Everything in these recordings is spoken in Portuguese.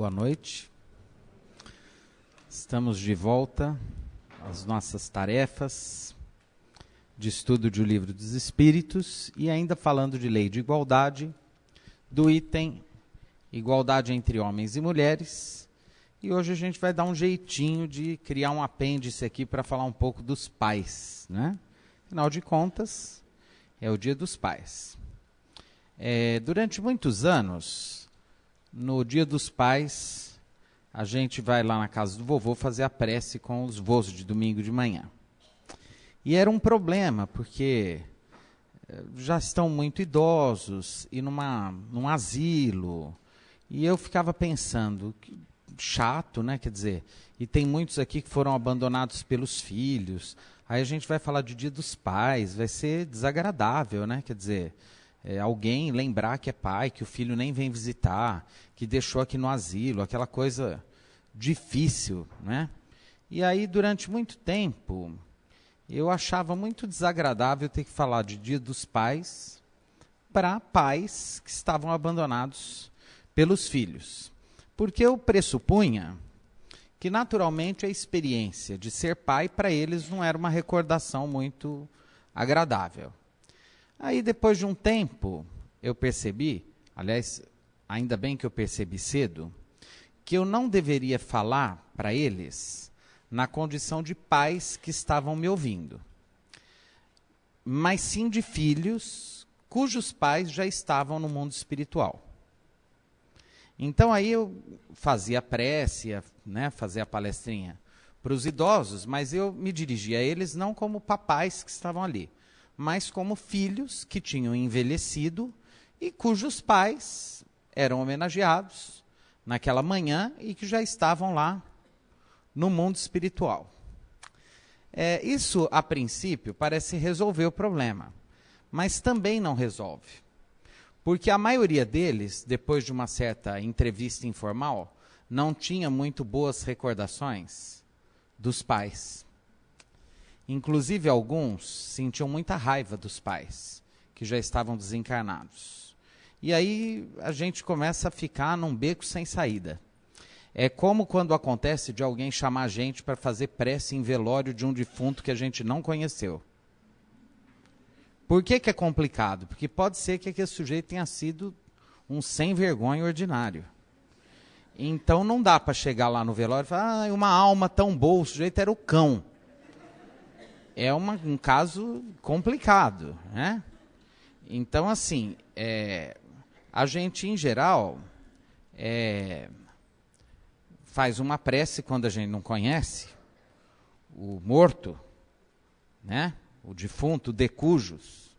Boa noite. Estamos de volta às nossas tarefas de estudo do Livro dos Espíritos e ainda falando de lei de igualdade, do item igualdade entre homens e mulheres. E hoje a gente vai dar um jeitinho de criar um apêndice aqui para falar um pouco dos pais, né? Afinal de contas, é o Dia dos Pais. Durante muitos anos, no Dia dos Pais, a gente vai lá na casa do vovô fazer a prece com os vôs de domingo de manhã. E era um problema, porque já estão muito idosos e num asilo. E eu ficava pensando, chato, né? Quer dizer, e tem muitos aqui que foram abandonados pelos filhos. Aí a gente vai falar de Dia dos Pais, vai ser desagradável, né? Quer dizer, alguém lembrar que é pai, que o filho nem vem visitar, que deixou aqui no asilo, aquela coisa difícil, né? E aí, durante muito tempo, eu achava muito desagradável ter que falar de Dia dos Pais para pais que estavam abandonados pelos filhos. Porque eu pressupunha que, naturalmente, a experiência de ser pai, para eles, não era uma recordação muito agradável. Aí, depois de um tempo, eu percebi, aliás, ainda bem que eu percebi cedo, que eu não deveria falar para eles na condição de pais que estavam me ouvindo, mas sim de filhos cujos pais já estavam no mundo espiritual. Então aí eu fazia a prece, né, fazia a palestrinha para os idosos, mas eu me dirigia a eles não como papais que estavam ali, mas como filhos que tinham envelhecido e cujos pais eram homenageados naquela manhã e que já estavam lá no mundo espiritual. Isso, a princípio, parece resolver o problema, mas também não resolve. Porque a maioria deles, depois de uma certa entrevista informal, não tinha muito boas recordações dos pais. Inclusive, alguns sentiam muita raiva dos pais, que já estavam desencarnados. E aí a gente começa a ficar num beco sem saída. É como quando acontece de alguém chamar a gente para fazer prece em velório de um defunto que a gente não conheceu. Por que é complicado? Porque pode ser que aquele sujeito tenha sido um sem vergonha ordinário. Então não dá para chegar lá no velório e falar, uma alma tão boa, o sujeito era o cão. É um caso complicado, né? Então, assim, a gente, em geral, faz uma prece quando a gente não conhece o morto, né? O defunto, o decujus,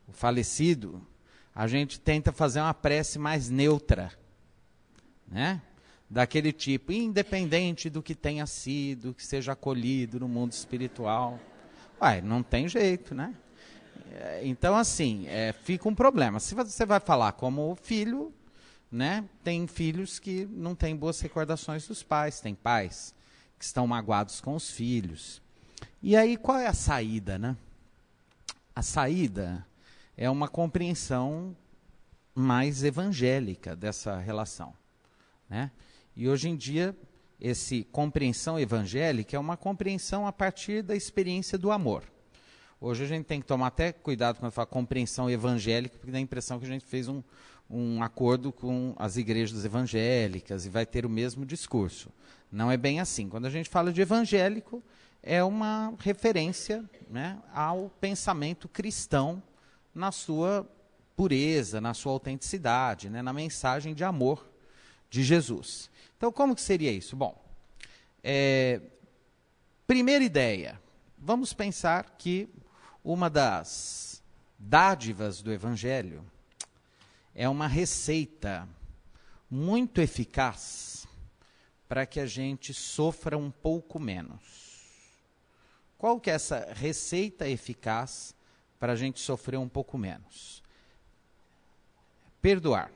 o falecido. A gente tenta fazer uma prece mais neutra, né? Daquele tipo, independente do que tenha sido, que seja acolhido no mundo espiritual. Não tem jeito, né? Então, assim, fica um problema. Se você vai falar como filho, né? Tem filhos que não têm boas recordações dos pais, tem pais que estão magoados com os filhos. E aí, qual é a saída, né? A saída é uma compreensão mais evangélica dessa relação, né? E hoje em dia, essa compreensão evangélica é uma compreensão a partir da experiência do amor. Hoje a gente tem que tomar até cuidado quando fala compreensão evangélica, porque dá a impressão que a gente fez um acordo com as igrejas evangélicas e vai ter o mesmo discurso. Não é bem assim. Quando a gente fala de evangélico, é uma referência, né, ao pensamento cristão na sua pureza, na sua autenticidade, né, na mensagem de amor de Jesus. Então, como que seria isso? Bom, primeira ideia, vamos pensar que uma das dádivas do Evangelho é uma receita muito eficaz para que a gente sofra um pouco menos. Qual que é essa receita eficaz para a gente sofrer um pouco menos? Perdoar,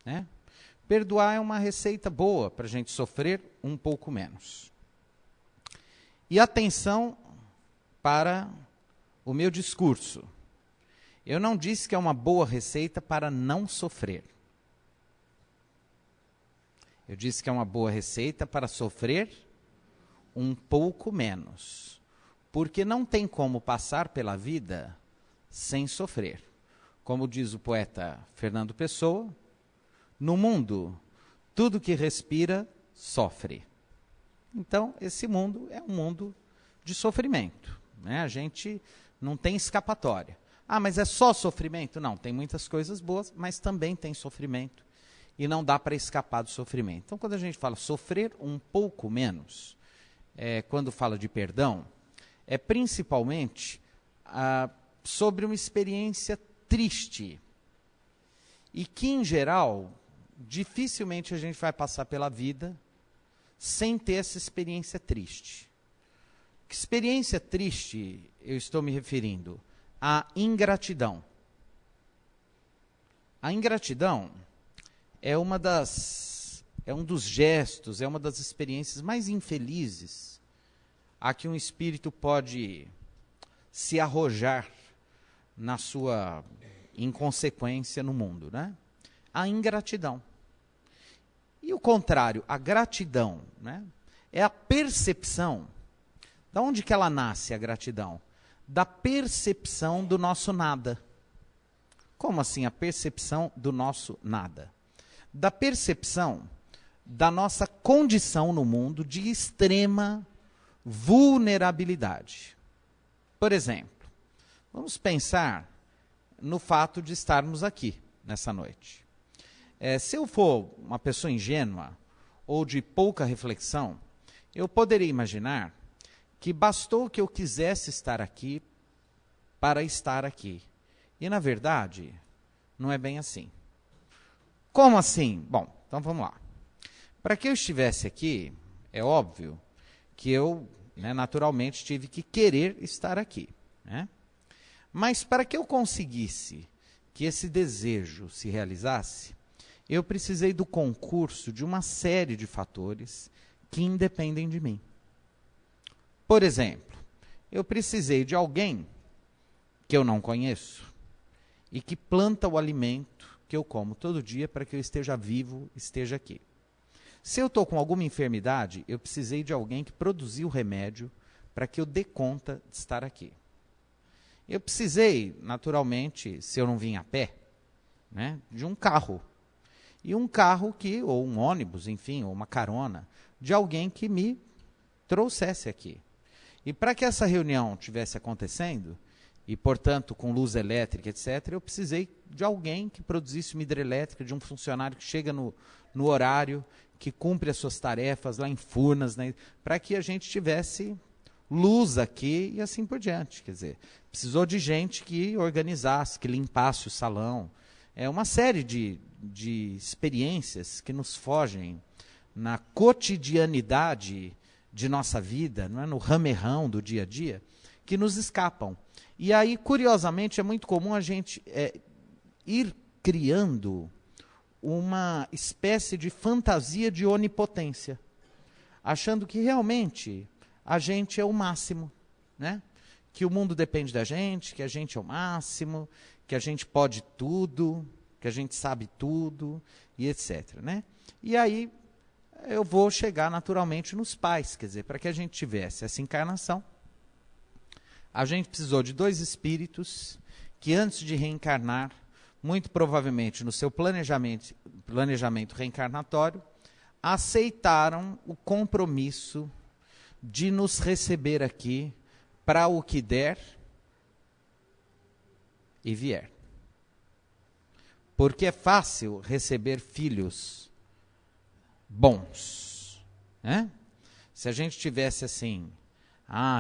né? Perdoar é uma receita boa para a gente sofrer um pouco menos. E atenção para o meu discurso. Eu não disse que é uma boa receita para não sofrer. Eu disse que é uma boa receita para sofrer um pouco menos. Porque não tem como passar pela vida sem sofrer. Como diz o poeta Fernando Pessoa, no mundo, tudo que respira sofre. Então, esse mundo é um mundo de sofrimento, né? A gente não tem escapatória. Ah, mas é só sofrimento? Não, tem muitas coisas boas, mas também tem sofrimento. E não dá para escapar do sofrimento. Então, quando a gente fala sofrer um pouco menos, quando fala de perdão, é principalmente sobre uma experiência triste. E que, em geral, dificilmente a gente vai passar pela vida sem ter essa experiência triste. Que experiência triste eu estou me referindo? A ingratidão. A ingratidão é um dos gestos, é uma das experiências mais infelizes a que um espírito pode se arrojar na sua inconsequência no mundo, né? A ingratidão. E o contrário, a gratidão, né? É a percepção. Da onde que ela nasce, a gratidão? Da percepção do nosso nada. Como assim a percepção do nosso nada? Da percepção da nossa condição no mundo de extrema vulnerabilidade. Por exemplo, vamos pensar no fato de estarmos aqui nessa noite. Se eu for uma pessoa ingênua ou de pouca reflexão, eu poderia imaginar que bastou que eu quisesse estar aqui para estar aqui. E, na verdade, não é bem assim. Como assim? Bom, então vamos lá. Para que eu estivesse aqui, é óbvio que eu, naturalmente, tive que querer estar aqui, né? Mas para que eu conseguisse que esse desejo se realizasse, eu precisei do concurso de uma série de fatores que independem de mim. Por exemplo, eu precisei de alguém que eu não conheço e que planta o alimento que eu como todo dia para que eu esteja vivo, esteja aqui. Se eu estou com alguma enfermidade, eu precisei de alguém que produziu o remédio para que eu dê conta de estar aqui. Eu precisei, naturalmente, se eu não vim a pé, né, de um carro. E um carro ou um ônibus, enfim, ou uma carona, de alguém que me trouxesse aqui. E para que essa reunião estivesse acontecendo, e, portanto, com luz elétrica, etc., eu precisei de alguém que produzisse uma hidrelétrica, de um funcionário que chega no horário, que cumpre as suas tarefas lá em Furnas, né, para que a gente tivesse luz aqui e assim por diante. Quer dizer, precisou de gente que organizasse, que limpasse o salão. É uma série de experiências que nos fogem na cotidianidade de nossa vida, não é? No ramerrão do dia a dia, que nos escapam. E aí, curiosamente, é muito comum a gente ir criando uma espécie de fantasia de onipotência, achando que realmente a gente é o máximo, né? Que o mundo depende da gente, que a gente é o máximo, que a gente pode tudo, que a gente sabe tudo, e etc. Né? E aí eu vou chegar naturalmente nos pais, quer dizer, para que a gente tivesse essa encarnação, a gente precisou de dois espíritos que antes de reencarnar, muito provavelmente no seu planejamento reencarnatório, aceitaram o compromisso de nos receber aqui para o que der e vier. Porque é fácil receber filhos bons, né? Se a gente tivesse assim,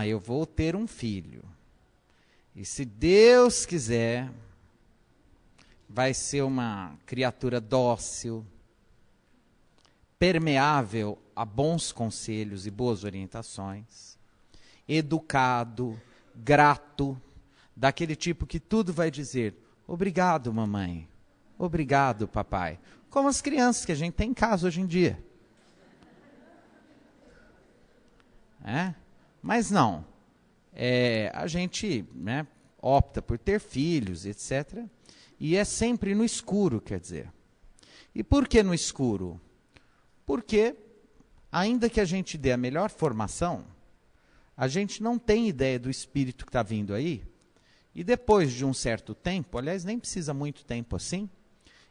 eu vou ter um filho, e se Deus quiser, vai ser uma criatura dócil, permeável a bons conselhos e boas orientações, educado, grato, daquele tipo que tudo vai dizer, obrigado, mamãe, obrigado, papai. Como as crianças que a gente tem em casa hoje em dia. Mas não. A gente opta por ter filhos, etc. E é sempre no escuro, quer dizer. E por que no escuro? Porque, ainda que a gente dê a melhor formação, a gente não tem ideia do espírito que está vindo aí, e depois de um certo tempo, aliás, nem precisa muito tempo assim,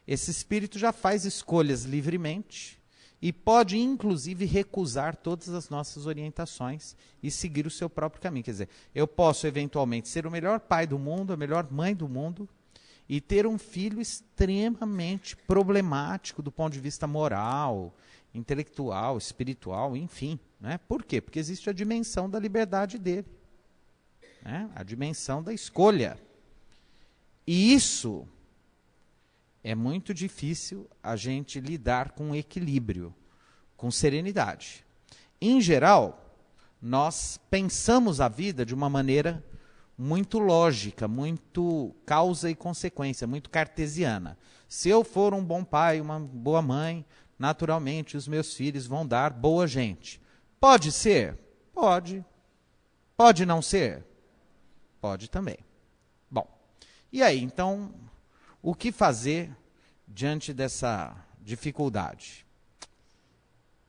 esse espírito já faz escolhas livremente e pode, inclusive, recusar todas as nossas orientações e seguir o seu próprio caminho. Quer dizer, eu posso, eventualmente, ser o melhor pai do mundo, a melhor mãe do mundo, e ter um filho extremamente problemático do ponto de vista moral, intelectual, espiritual, enfim. Né? Por quê? Porque existe a dimensão da liberdade dele. Né? A dimensão da escolha. E isso é muito difícil a gente lidar com equilíbrio, com serenidade. Em geral, nós pensamos a vida de uma maneira muito lógica, muito causa e consequência, muito cartesiana. Se eu for um bom pai, uma boa mãe, naturalmente os meus filhos vão dar boa gente. Pode ser? Pode. Pode não ser? Pode também. Bom, e aí, então, o que fazer diante dessa dificuldade?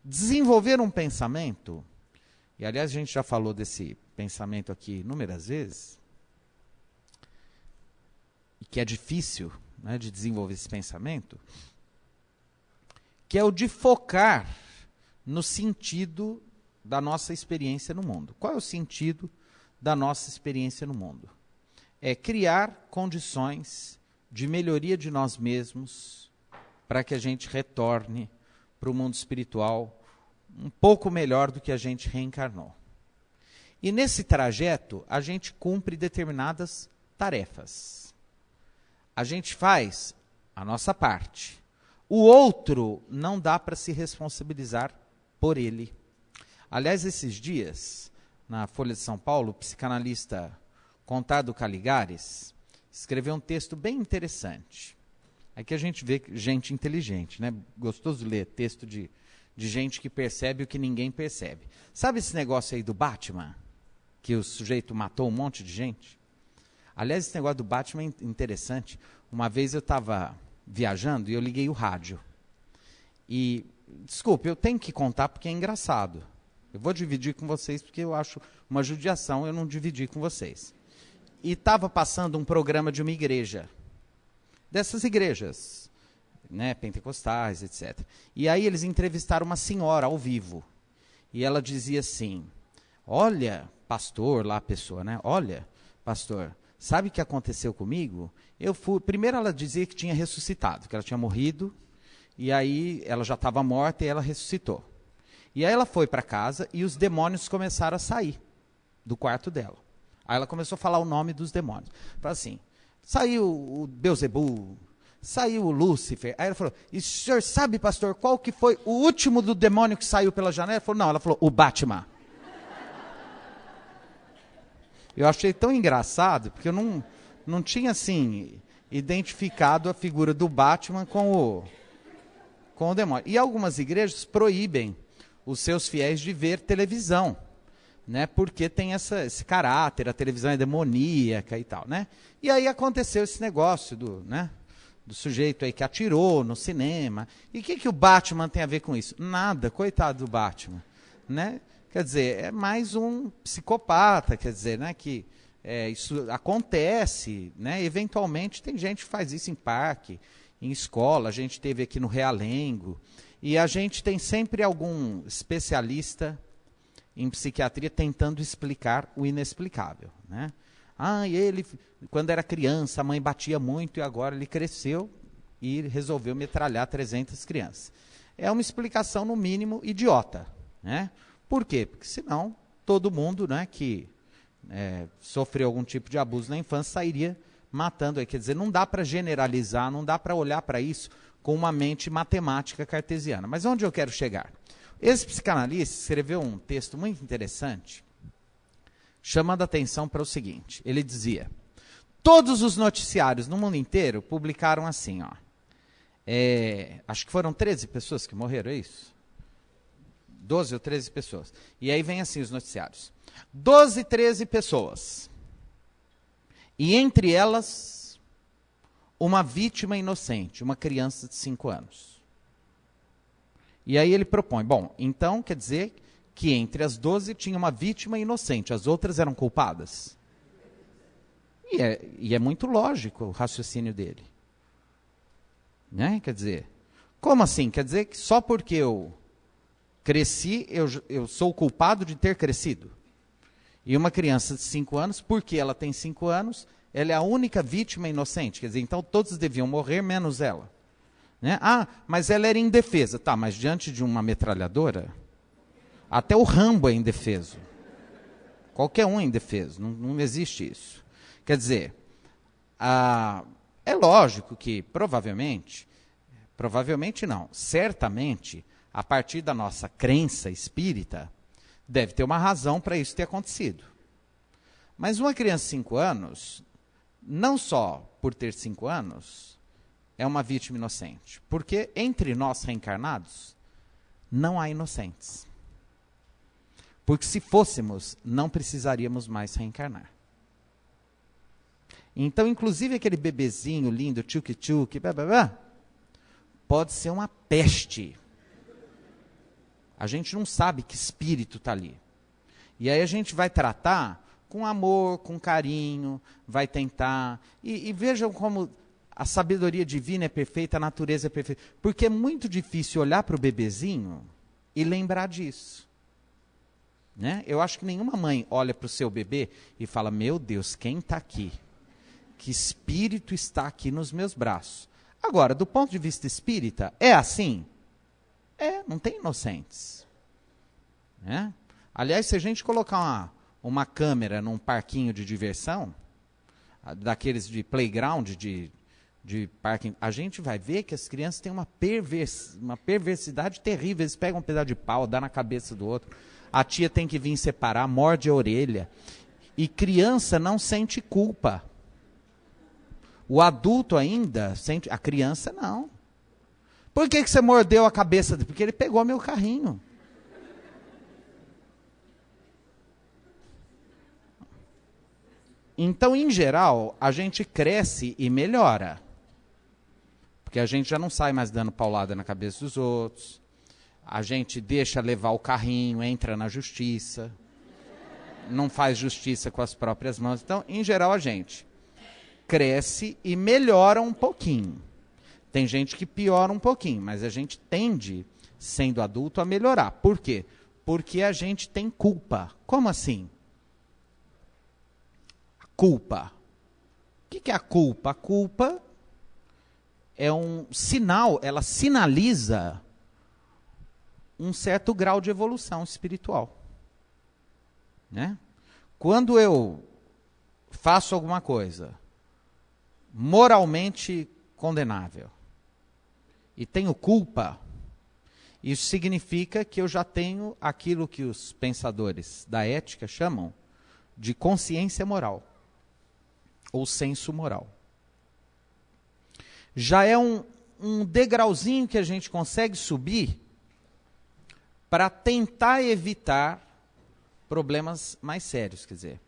Desenvolver um pensamento, e aliás a gente já falou desse pensamento aqui inúmeras vezes, e que é difícil, né, de desenvolver esse pensamento, que é o de focar no sentido da nossa experiência no mundo. Qual é o sentido da nossa experiência no mundo? É criar condições de melhoria de nós mesmos para que a gente retorne para o mundo espiritual um pouco melhor do que a gente reencarnou. E nesse trajeto, a gente cumpre determinadas tarefas. A gente faz a nossa parte. O outro não dá para se responsabilizar por ele. Aliás, esses dias, na Folha de São Paulo, o psicanalista Conrado Caligares escreveu um texto bem interessante. Aqui a gente vê gente inteligente, né? Gostoso de ler texto de gente que percebe o que ninguém percebe. Sabe esse negócio aí do Batman? Que o sujeito matou um monte de gente? Aliás, esse negócio do Batman é interessante. Uma vez eu estava viajando e eu liguei o rádio. E, desculpe, eu tenho que contar porque é engraçado. Eu vou dividir com vocês porque eu acho uma judiação eu não dividir com vocês. E estava passando um programa de uma igreja. Dessas igrejas, né, pentecostais, etc. E aí eles entrevistaram uma senhora ao vivo. E ela dizia assim, olha, pastor, lá a pessoa, né? Olha, pastor, sabe o que aconteceu comigo? Primeiro ela dizia que tinha ressuscitado, que ela tinha morrido, e aí ela já estava morta e ela ressuscitou. E aí ela foi para casa e os demônios começaram a sair do quarto dela. Aí ela começou a falar o nome dos demônios. Falou assim, saiu o Beelzebul, saiu o Lúcifer. Aí ela falou, e o senhor sabe, pastor, qual que foi o último do demônio que saiu pela janela? Ela falou, não, ela falou, o Batman. Eu achei tão engraçado, porque eu não tinha, assim, identificado a figura do Batman com o demônio. E algumas igrejas proíbem os seus fiéis de ver televisão, né? Porque tem esse caráter, a televisão é demoníaca e tal, né? E aí aconteceu esse negócio do sujeito aí que atirou no cinema. E o que o Batman tem a ver com isso? Nada, coitado do Batman, né? Quer dizer, é mais um psicopata, quer dizer, né, que isso acontece, né? Eventualmente tem gente que faz isso em parque, em escola, a gente teve aqui no Realengo, e a gente tem sempre algum especialista em psiquiatria tentando explicar o inexplicável, né? Ele, quando era criança, a mãe batia muito e agora ele cresceu e resolveu metralhar 300 crianças. É uma explicação, no mínimo, idiota, né? Por quê? Porque senão todo mundo, né, que sofreu algum tipo de abuso na infância sairia matando. Quer dizer, não dá para generalizar, não dá para olhar para isso com uma mente matemática cartesiana. Mas onde eu quero chegar? Esse psicanalista escreveu um texto muito interessante, chamando a atenção para o seguinte. Ele dizia, todos os noticiários no mundo inteiro publicaram assim, ó, acho que foram 13 pessoas que morreram, é isso? 12 ou 13 pessoas. E aí vem assim os noticiários. 12, 13 pessoas. E entre elas, uma vítima inocente, uma criança de 5 anos. E aí ele propõe, bom, então quer dizer que entre as 12 tinha uma vítima inocente, as outras eram culpadas. E é muito lógico o raciocínio dele. Né? Quer dizer, como assim? Quer dizer que só porque eu cresci, eu sou culpado de ter crescido? E uma criança de 5 anos, porque ela tem 5 anos, ela é a única vítima inocente. Quer dizer, então todos deviam morrer, menos ela. Né? Ah, mas ela era indefesa. Tá, mas diante de uma metralhadora, até o Rambo é indefeso. Qualquer um é indefeso, não existe isso. Quer dizer, é lógico que provavelmente não, certamente, a partir da nossa crença espírita, deve ter uma razão para isso ter acontecido. Mas uma criança de 5 anos, não só por ter 5 anos, é uma vítima inocente. Porque entre nós reencarnados, não há inocentes. Porque se fôssemos, não precisaríamos mais reencarnar. Então, inclusive aquele bebezinho lindo, tchuc-tchuc, pode ser uma peste. A gente não sabe que espírito está ali. E aí a gente vai tratar com amor, com carinho, vai tentar. E vejam como a sabedoria divina é perfeita, a natureza é perfeita. Porque é muito difícil olhar para o bebezinho e lembrar disso. Né? Eu acho que nenhuma mãe olha para o seu bebê e fala, meu Deus, quem está aqui? Que espírito está aqui nos meus braços? Agora, do ponto de vista espírita, é assim? Não tem inocentes. Né? Aliás, se a gente colocar uma câmera num parquinho de diversão, daqueles de playground, de parking, a gente vai ver que as crianças têm uma perversidade terrível. Eles pegam um pedaço de pau, dá na cabeça do outro. A tia tem que vir separar, morde a orelha. E criança não sente culpa. O adulto ainda sente, a criança não. Por que você mordeu a cabeça dele? Porque ele pegou meu carrinho. Então, em geral, a gente cresce e melhora. Porque a gente já não sai mais dando paulada na cabeça dos outros. A gente deixa levar o carrinho, entra na justiça. Não faz justiça com as próprias mãos. Então, em geral, a gente cresce e melhora um pouquinho. Tem gente que piora um pouquinho, mas a gente tende, sendo adulto, a melhorar. Por quê? Porque a gente tem culpa. Como assim? Culpa. O que é a culpa? A culpa é um sinal, ela sinaliza um certo grau de evolução espiritual. Né? Quando eu faço alguma coisa moralmente condenável e tenho culpa, isso significa que eu já tenho aquilo que os pensadores da ética chamam de consciência moral ou senso moral. Já é um degrauzinho que a gente consegue subir para tentar evitar problemas mais sérios. Quer dizer,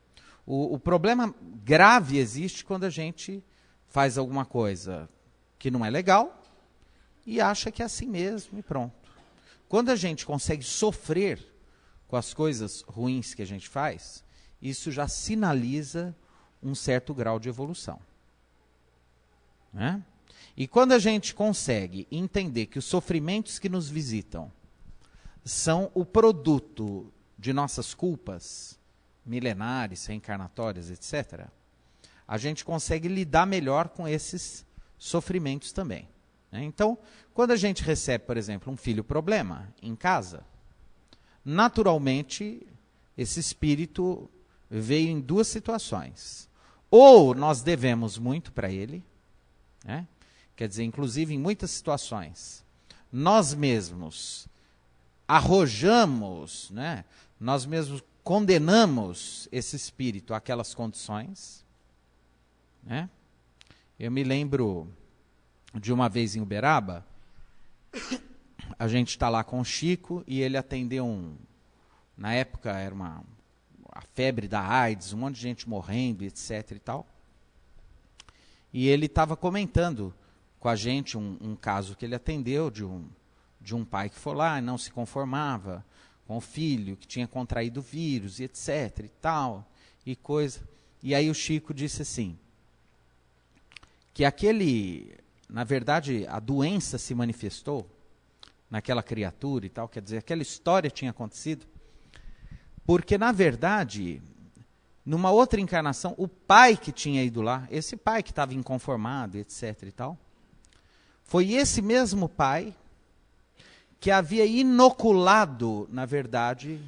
o problema grave existe quando a gente faz alguma coisa que não é legal e acha que é assim mesmo e pronto. Quando a gente consegue sofrer com as coisas ruins que a gente faz, isso já sinaliza um certo grau de evolução. Né? E quando a gente consegue entender que os sofrimentos que nos visitam são o produto de nossas culpas milenares, reencarnatórias, etc., a gente consegue lidar melhor com esses sofrimentos também. Né? Então, quando a gente recebe, por exemplo, um filho problema em casa, naturalmente, esse espírito veio em duas situações. Ou nós devemos muito para ele, né? Quer dizer, inclusive em muitas situações, nós mesmos arrojamos, né? Nós mesmos condenamos esse espírito àquelas condições. Né? Eu me lembro de uma vez em Uberaba, a gente está lá com o Chico e ele atendeu na época era a febre da AIDS, um monte de gente morrendo, etc. e tal. E ele estava comentando com a gente um caso que ele atendeu de de um pai que foi lá e não se conformava com o filho, que tinha contraído o vírus, e etc, e tal, e coisa. E aí o Chico disse assim, que na verdade, a doença se manifestou naquela criatura e tal, quer dizer, aquela história tinha acontecido, porque, na verdade, numa outra encarnação, o pai que tinha ido lá, esse pai que estava inconformado, etc e tal, foi esse mesmo pai que havia inoculado, na verdade,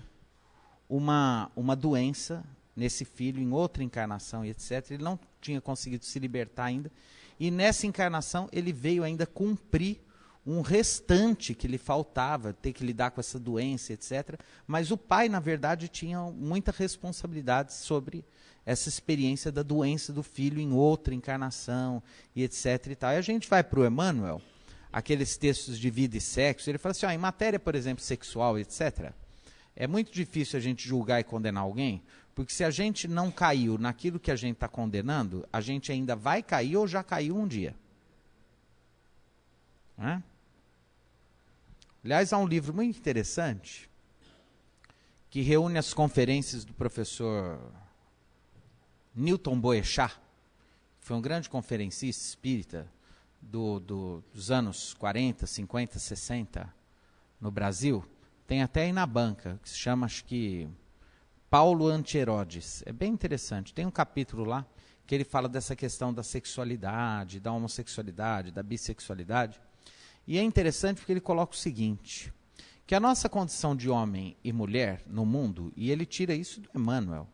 uma doença nesse filho, em outra encarnação, e etc. Ele não tinha conseguido se libertar ainda, e nessa encarnação ele veio ainda cumprir um restante que lhe faltava, ter que lidar com essa doença, etc. Mas o pai, na verdade, tinha muita responsabilidade sobre essa experiência da doença do filho em outra encarnação, e etc. e tal. E a gente vai para o Emmanuel, aqueles textos de vida e sexo, ele fala assim, em matéria, por exemplo, sexual, etc., é muito difícil a gente julgar e condenar alguém, porque se a gente não caiu naquilo que a gente está condenando, a gente ainda vai cair ou já caiu um dia. Não é? Aliás, há um livro muito interessante que reúne as conferências do professor Newton Boechat, que foi um grande conferencista espírita dos anos 40, 50, 60 no Brasil. Tem até aí na banca, que se chama, acho que, Paulo Anti-Herodes. É bem interessante. Tem um capítulo lá que ele fala dessa questão da sexualidade, da homossexualidade, da bissexualidade. E é interessante porque ele coloca o seguinte, que a nossa condição de homem e mulher no mundo, e ele tira isso do Emmanuel,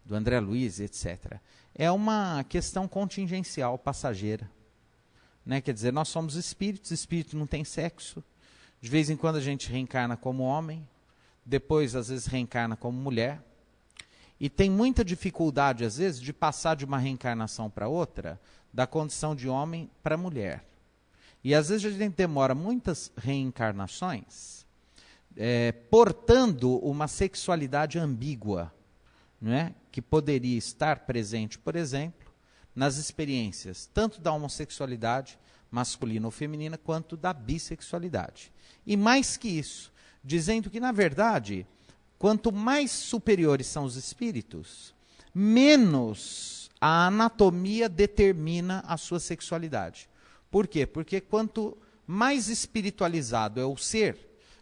do André Luiz, etc., é uma questão contingencial, passageira. Né? Quer dizer, nós somos espíritos, espírito não tem sexo. De vez em quando a gente reencarna como homem, depois às vezes reencarna como mulher, e tem muita dificuldade às vezes de passar de uma reencarnação para outra, da condição de homem para mulher. E às vezes a gente demora muitas reencarnações, portando uma sexualidade ambígua, não é? Que poderia estar presente, por exemplo, nas experiências tanto da homossexualidade, masculina ou feminina, quanto da bissexualidade. E mais que isso, dizendo que, na verdade, quanto mais superiores são os espíritos, menos a anatomia determina a sua sexualidade. Por quê? Porque quanto mais espiritualizado é o ser,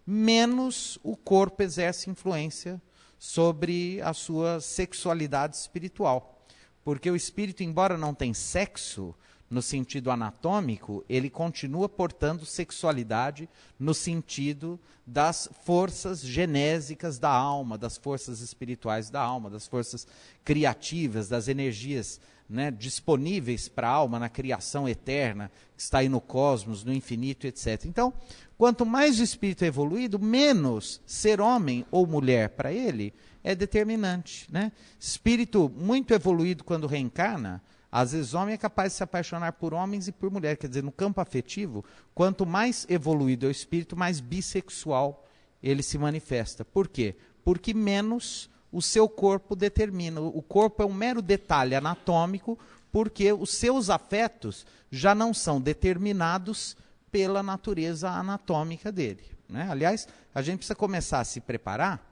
menos o corpo exerce influência sobre a sua sexualidade espiritual. Porque o espírito, embora não tenha sexo, no sentido anatômico, ele continua portando sexualidade no sentido das forças genésicas da alma, das forças espirituais da alma, das forças criativas, das energias, né, disponíveis para a alma na criação eterna, que está aí no cosmos, no infinito, etc. Então, quanto mais o espírito é evoluído, menos ser homem ou mulher para ele é determinante. Né? Espírito muito evoluído quando reencarna, às vezes homem é capaz de se apaixonar por homens e por mulheres. Quer dizer, no campo afetivo, quanto mais evoluído é o espírito, mais bissexual ele se manifesta. Por quê? Porque menos o seu corpo determina. O corpo é um mero detalhe anatômico, porque os seus afetos já não são determinados pela natureza anatômica dele. Né? Aliás, a gente precisa começar a se preparar,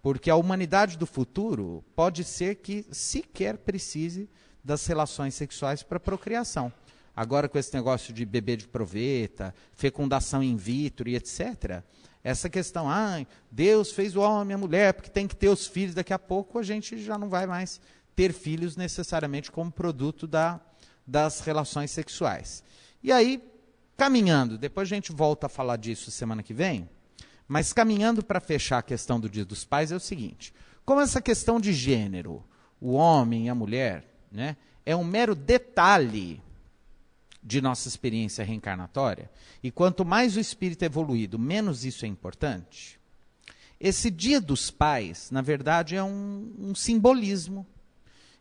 porque a humanidade do futuro pode ser que sequer precise das relações sexuais para procriação. Agora, com esse negócio de bebê de proveta, fecundação in vitro e etc., essa questão, Deus fez o homem e a mulher porque tem que ter os filhos, daqui a pouco a gente já não vai mais ter filhos necessariamente como produto das relações sexuais. E aí, caminhando, depois a gente volta a falar disso semana que vem, mas caminhando para fechar a questão do Dia dos Pais é o seguinte, como essa questão de gênero, o homem e a mulher, né, é um mero detalhe de nossa experiência reencarnatória, e quanto mais o espírito é evoluído, menos isso é importante. Esse Dia dos Pais, na verdade, é um simbolismo.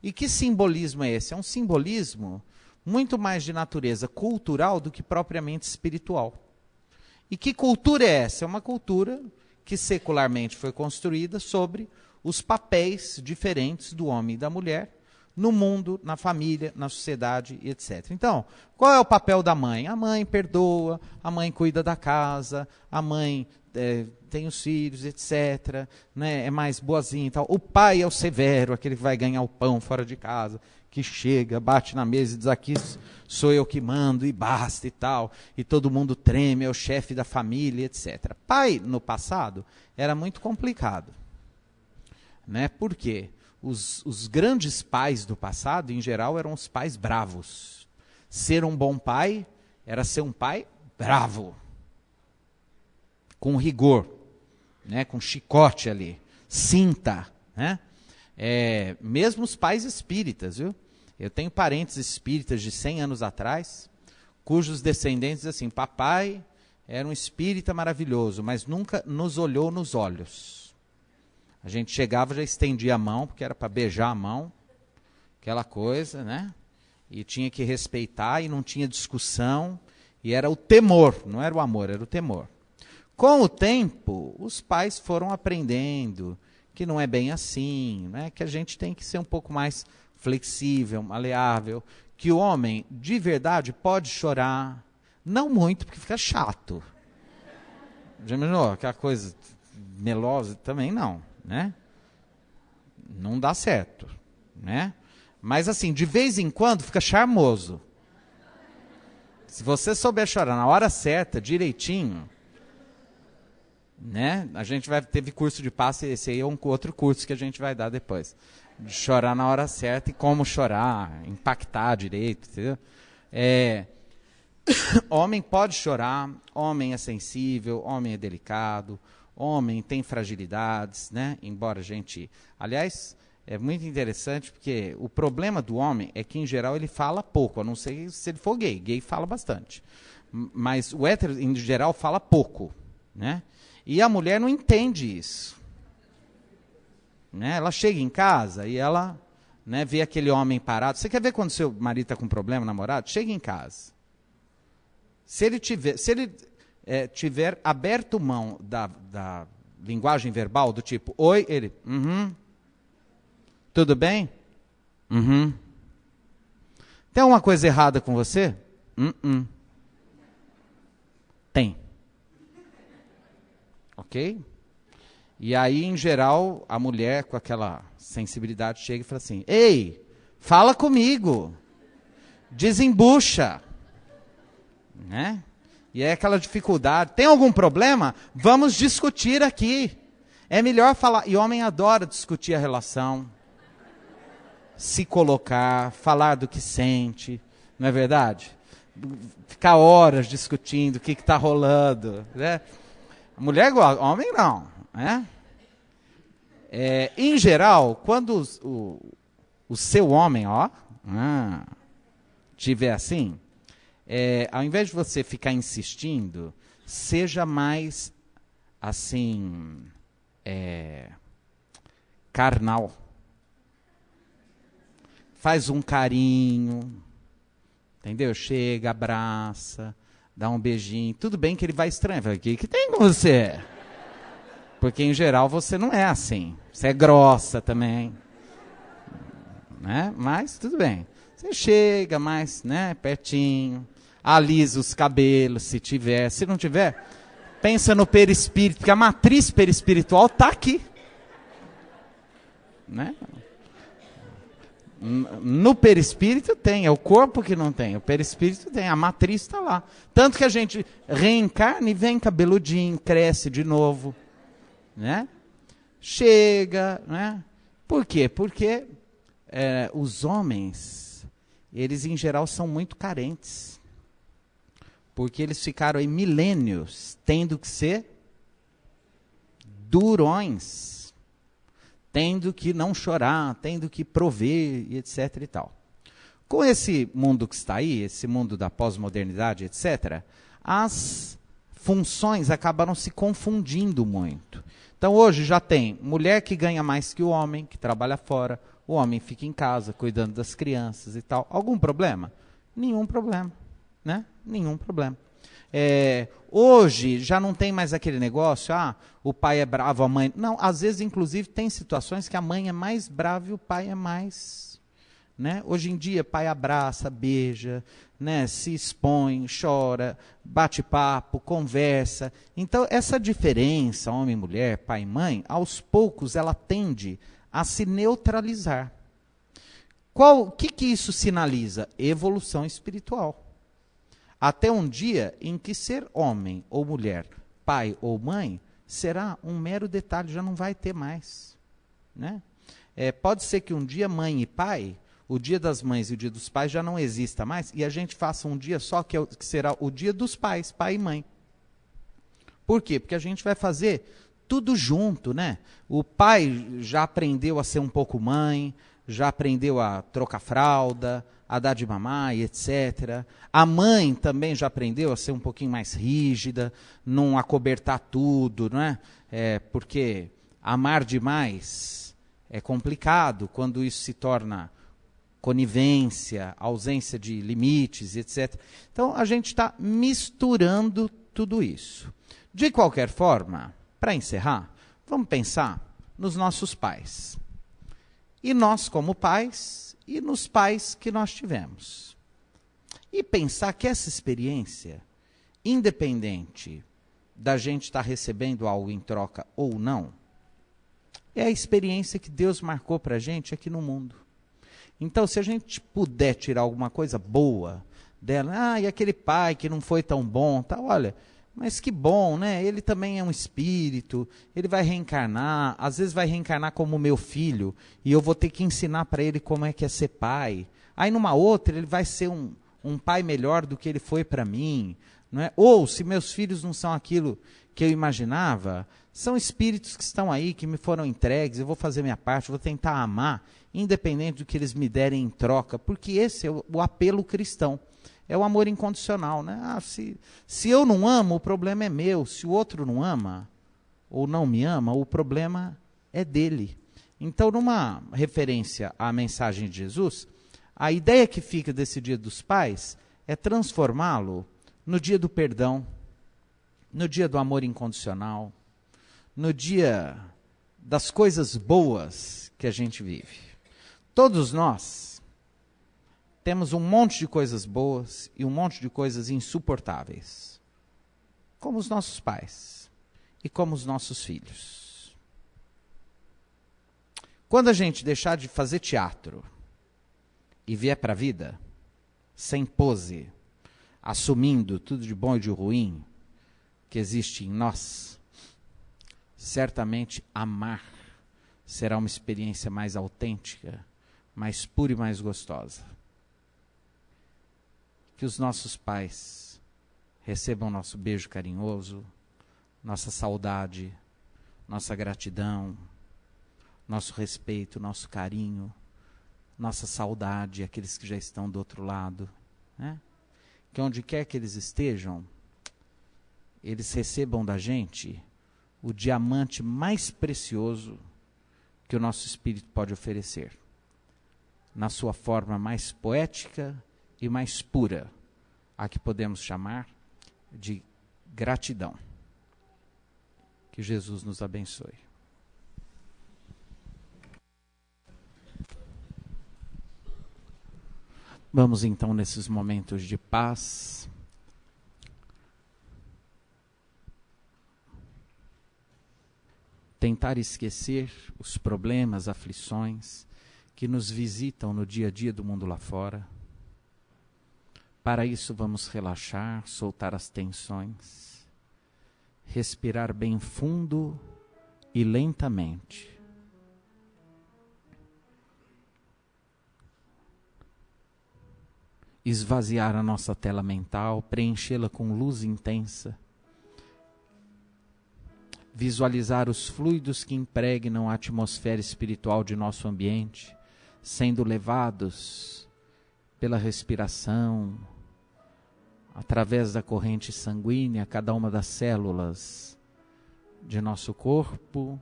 E que simbolismo é esse? É um simbolismo muito mais de natureza cultural do que propriamente espiritual. E que cultura é essa? É uma cultura que secularmente foi construída sobre os papéis diferentes do homem e da mulher, no mundo, na família, na sociedade e etc. Então, qual é o papel da mãe? A mãe perdoa, a mãe cuida da casa, a mãe tem os filhos, etc. Né? É mais boazinha e tal. O pai é o severo, aquele que vai ganhar o pão fora de casa, que chega, bate na mesa e diz, aqui sou eu que mando e basta e tal. E todo mundo treme, é o chefe da família, etc. Pai, no passado, era muito complicado. Né? Por quê? Os grandes pais do passado, em geral, eram os pais bravos. Ser um bom pai era ser um pai bravo. Com rigor, né? Com chicote ali, cinta. Né? Mesmo os pais espíritas, viu? Eu tenho parentes espíritas de 100 anos atrás, cujos descendentes, assim, papai era um espírita maravilhoso, mas nunca nos olhou nos olhos. A gente chegava, já estendia a mão, porque era para beijar a mão, aquela coisa, né? E tinha que respeitar, e não tinha discussão, e era o temor, não era o amor, era o temor. Com o tempo, os pais foram aprendendo que não é bem assim, né? Que a gente tem que ser um pouco mais flexível, maleável, que o homem, de verdade, pode chorar, não muito, porque fica chato. Já imaginou? Aquela coisa melosa, também não. Né? Não dá certo, né? Mas assim, de vez em quando fica charmoso. Se você souber chorar na hora certa, direitinho, né? A gente teve curso de passe, esse aí é um outro curso que a gente vai dar depois. De chorar na hora certa e como chorar, impactar direito, entendeu? Homem pode chorar, homem é sensível, homem é delicado, homem tem fragilidades, né? Embora a gente... Aliás, é muito interessante porque o problema do homem é que, em geral, ele fala pouco, a não ser se ele for gay. Gay fala bastante. Mas o hétero, em geral, fala pouco, né? E a mulher não entende isso. Né? Ela chega em casa e ela, né, vê aquele homem parado. Você quer ver quando seu marido está com problema, namorado? Chega em casa. Se ele tiver aberto mão da linguagem verbal, do tipo, oi, ele, tudo bem? Tem alguma coisa errada com você? Tem. Ok? E aí, em geral, a mulher com aquela sensibilidade chega e fala assim, ei, fala comigo, desembucha. Né? E é aquela dificuldade. Tem algum problema? Vamos discutir aqui. É melhor falar. E homem adora discutir a relação. Se colocar, falar do que sente. Não é verdade? Ficar horas discutindo o que está rolando. Né? A mulher gosta, homem não. Né? Em geral, quando o seu homem, tiver assim... ao invés de você ficar insistindo, seja mais, assim, carnal. Faz um carinho, entendeu? Chega, abraça, dá um beijinho. Tudo bem que ele vai estranhar. O que tem com você? Porque, em geral, você não é assim. Você é grossa também. Né? Mas, tudo bem. Você chega mais, né, pertinho, alisa os cabelos, se tiver. Se não tiver, pensa no perispírito, porque a matriz perispiritual está aqui. Né? No perispírito tem, é o corpo que não tem, o perispírito tem, a matriz está lá. Tanto que a gente reencarna e vem cabeludinho, cresce de novo. Né? Chega, né? Por quê? Porque os homens, eles em geral são muito carentes. Porque eles ficaram aí milênios tendo que ser durões, tendo que não chorar, tendo que prover, e etc. e tal. Com esse mundo que está aí, esse mundo da pós-modernidade, etc., as funções acabaram se confundindo muito. Então hoje já tem mulher que ganha mais que o homem, que trabalha fora, o homem fica em casa cuidando das crianças e tal. Algum problema? Nenhum problema. Né? Nenhum problema. Hoje já não tem mais aquele negócio, o pai é bravo, a mãe... Não, às vezes, inclusive, tem situações que a mãe é mais brava e o pai é mais né? Hoje em dia, pai abraça, beija, né? Se expõe, chora, bate papo, conversa. Então, essa diferença, homem e mulher, pai e mãe, aos poucos ela tende a se neutralizar. O que isso sinaliza? Evolução espiritual. Até um dia em que ser homem ou mulher, pai ou mãe, será um mero detalhe, já não vai ter mais, né? Pode ser que um dia mãe e pai, o dia das mães e o dia dos pais já não exista mais, e a gente faça um dia só que será o dia dos pais, pai e mãe. Por quê? Porque a gente vai fazer tudo junto, né? O pai já aprendeu a ser um pouco mãe, já aprendeu a trocar fralda, a dar de mamar e etc. A mãe também já aprendeu a ser um pouquinho mais rígida, não acobertar tudo, não é? Porque amar demais é complicado quando isso se torna conivência, ausência de limites, etc. Então, a gente está misturando tudo isso. De qualquer forma, para encerrar, vamos pensar nos nossos pais. E nós, como pais, e nos pais que nós tivemos. E pensar que essa experiência, independente da gente estar recebendo algo em troca ou não, é a experiência que Deus marcou para a gente aqui no mundo. Então, se a gente puder tirar alguma coisa boa dela, e aquele pai que não foi tão bom, tá, olha, mas que bom, né? Ele também é um espírito, ele vai reencarnar, às vezes vai reencarnar como meu filho, e eu vou ter que ensinar para ele como é que é ser pai. Aí numa outra ele vai ser um pai melhor do que ele foi para mim, não é? Ou se meus filhos não são aquilo que eu imaginava, são espíritos que estão aí, que me foram entregues, eu vou fazer minha parte, vou tentar amar, independente do que eles me derem em troca, porque esse é o apelo cristão. É o amor incondicional, né? Se eu não amo, o problema é meu. Se o outro não ama, ou não me ama, o problema é dele. Então, numa referência à mensagem de Jesus, a ideia que fica desse Dia dos Pais é transformá-lo no dia do perdão, no dia do amor incondicional, no dia das coisas boas que a gente vive. Todos nós temos um monte de coisas boas e um monte de coisas insuportáveis, como os nossos pais e como os nossos filhos. Quando a gente deixar de fazer teatro e vier para a vida, sem pose, assumindo tudo de bom e de ruim que existe em nós, certamente amar será uma experiência mais autêntica, mais pura e mais gostosa. Que os nossos pais recebam nosso beijo carinhoso, nossa saudade, nossa gratidão, nosso respeito, nosso carinho, nossa saudade, aqueles que já estão do outro lado, né? Que onde quer que eles estejam, eles recebam da gente o diamante mais precioso que o nosso espírito pode oferecer, na sua forma mais poética e mais pura, a que podemos chamar de gratidão. Que Jesus nos abençoe. Vamos então, nesses momentos de paz, tentar esquecer os problemas, aflições que nos visitam no dia a dia do mundo lá fora. Para isso, vamos relaxar, soltar as tensões, respirar bem fundo e lentamente. Esvaziar a nossa tela mental, preenchê-la com luz intensa. Visualizar os fluidos que impregnam a atmosfera espiritual de nosso ambiente, sendo levados pela respiração, através da corrente sanguínea, a cada uma das células de nosso corpo,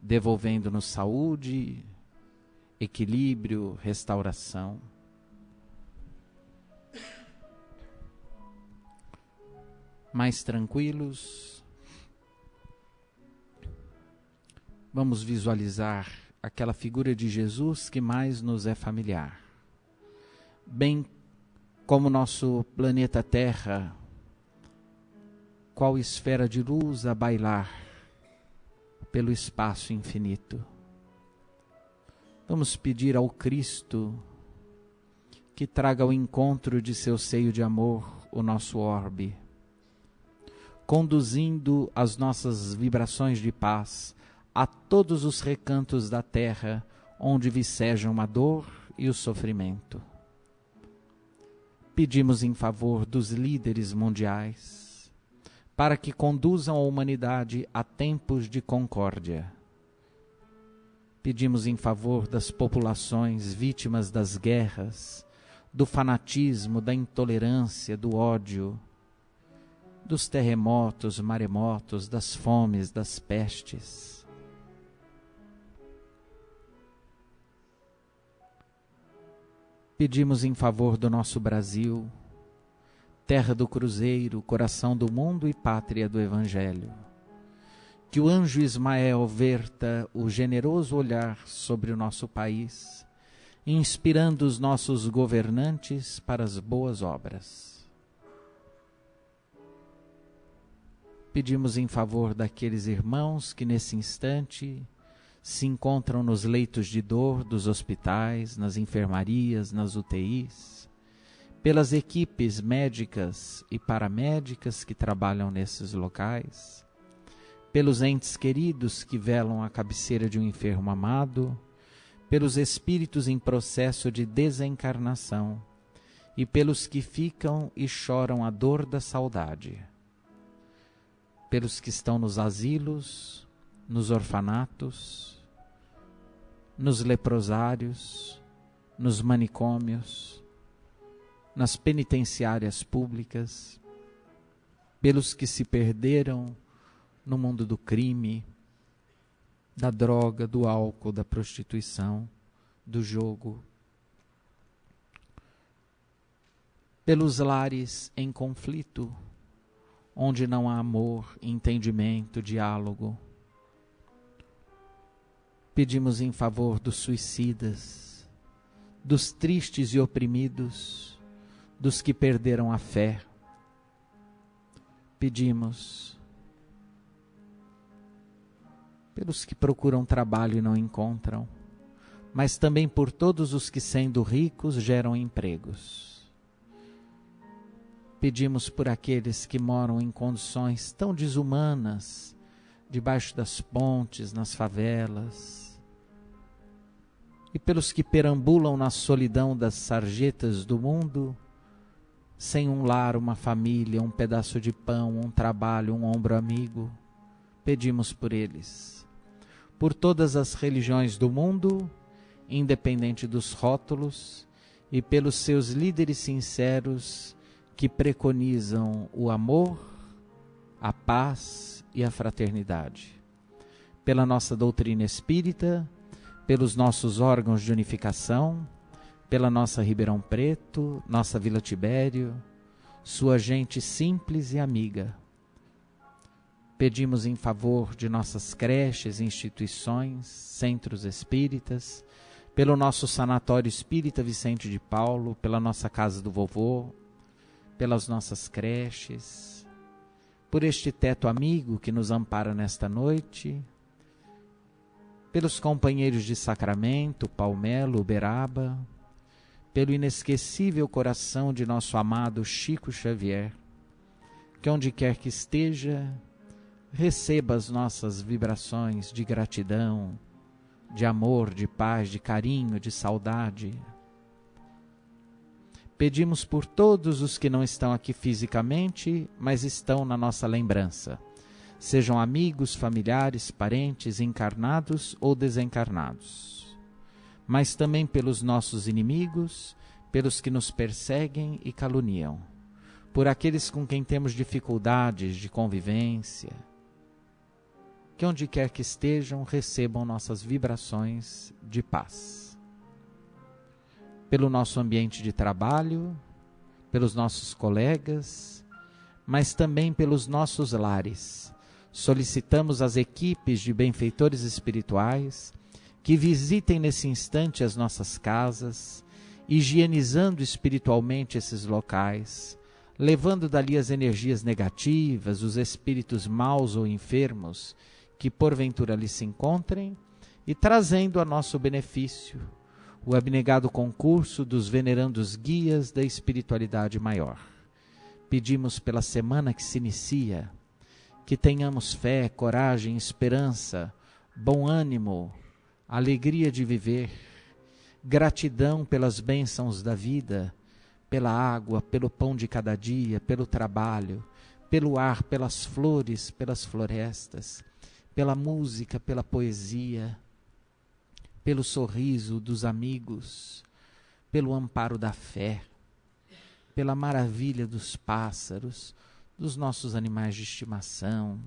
devolvendo-nos saúde, equilíbrio, restauração. Mais tranquilos, vamos visualizar aquela figura de Jesus que mais nos é familiar. Bem como nosso planeta Terra, qual esfera de luz a bailar pelo espaço infinito. Vamos pedir ao Cristo que traga ao encontro de seu seio de amor o nosso orbe, conduzindo as nossas vibrações de paz a todos os recantos da terra onde vicejam a dor e o sofrimento. Pedimos em favor dos líderes mundiais, para que conduzam a humanidade a tempos de concórdia. Pedimos em favor das populações vítimas das guerras, do fanatismo, da intolerância, do ódio, dos terremotos, maremotos, das fomes, das pestes. Pedimos em favor do nosso Brasil, terra do Cruzeiro, coração do mundo e pátria do Evangelho. Que o anjo Ismael verta o generoso olhar sobre o nosso país, inspirando os nossos governantes para as boas obras. Pedimos em favor daqueles irmãos que nesse instante se encontram nos leitos de dor dos hospitais, nas enfermarias, nas UTIs, pelas equipes médicas e paramédicas que trabalham nesses locais, pelos entes queridos que velam à cabeceira de um enfermo amado, pelos espíritos em processo de desencarnação e pelos que ficam e choram a dor da saudade, pelos que estão nos asilos, nos orfanatos, nos leprosários, nos manicômios, nas penitenciárias públicas, pelos que se perderam no mundo do crime, da droga, do álcool, da prostituição, do jogo, pelos lares em conflito, onde não há amor, entendimento, diálogo. Pedimos em favor dos suicidas, dos tristes e oprimidos, dos que perderam a fé. Pedimos pelos que procuram trabalho e não encontram, mas também por todos os que, sendo ricos, geram empregos. Pedimos por aqueles que moram em condições tão desumanas, debaixo das pontes, nas favelas, e pelos que perambulam na solidão das sarjetas do mundo, sem um lar, uma família, um pedaço de pão, um trabalho, um ombro amigo. Pedimos por eles. Por todas as religiões do mundo, independente dos rótulos, e pelos seus líderes sinceros que preconizam o amor, a paz e a fraternidade. Pela nossa doutrina espírita, pelos nossos órgãos de unificação, pela nossa Ribeirão Preto, nossa Vila Tibério, sua gente simples e amiga. Pedimos em favor de nossas creches, instituições, centros espíritas, pelo nosso Sanatório Espírita Vicente de Paulo, pela nossa Casa do Vovô, pelas nossas creches, por este teto amigo que nos ampara nesta noite, pelos companheiros de sacramento, Palmelo, Uberaba, pelo inesquecível coração de nosso amado Chico Xavier, que onde quer que esteja, receba as nossas vibrações de gratidão, de amor, de paz, de carinho, de saudade. Pedimos por todos os que não estão aqui fisicamente, mas estão na nossa lembrança. Sejam amigos, familiares, parentes, encarnados ou desencarnados. Mas também pelos nossos inimigos, pelos que nos perseguem e caluniam. Por aqueles com quem temos dificuldades de convivência. Que onde quer que estejam, recebam nossas vibrações de paz. Pelo nosso ambiente de trabalho, pelos nossos colegas, mas também pelos nossos lares. Solicitamos às equipes de benfeitores espirituais que visitem nesse instante as nossas casas, higienizando espiritualmente esses locais, levando dali as energias negativas, os espíritos maus ou enfermos que porventura ali se encontrem, e trazendo a nosso benefício o abnegado concurso dos venerandos guias da espiritualidade maior. Pedimos pela semana que se inicia, que tenhamos fé, coragem, esperança, bom ânimo, alegria de viver, gratidão pelas bênçãos da vida, pela água, pelo pão de cada dia, pelo trabalho, pelo ar, pelas flores, pelas florestas, pela música, pela poesia, pelo sorriso dos amigos, pelo amparo da fé, pela maravilha dos pássaros, dos nossos animais de estimação,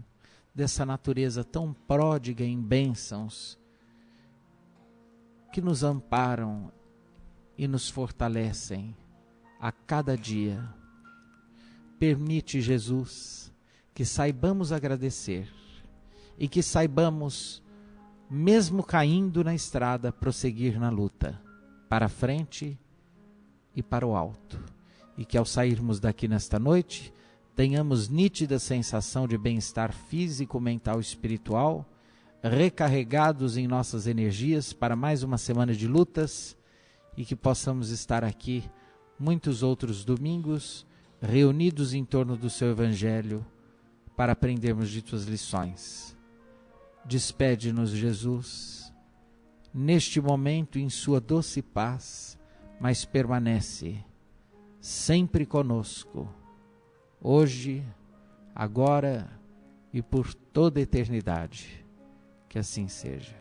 dessa natureza tão pródiga em bênçãos, que nos amparam e nos fortalecem a cada dia. Permite, Jesus, que saibamos agradecer e que saibamos, mesmo caindo na estrada, prosseguir na luta, para a frente e para o alto. E que ao sairmos daqui nesta noite, tenhamos nítida sensação de bem-estar físico, mental e espiritual, recarregados em nossas energias para mais uma semana de lutas, e que possamos estar aqui muitos outros domingos, reunidos em torno do seu Evangelho, para aprendermos de tuas lições. Despede-nos, Jesus, neste momento em sua doce paz, mas permanece sempre conosco, hoje, agora e por toda a eternidade. Que assim seja.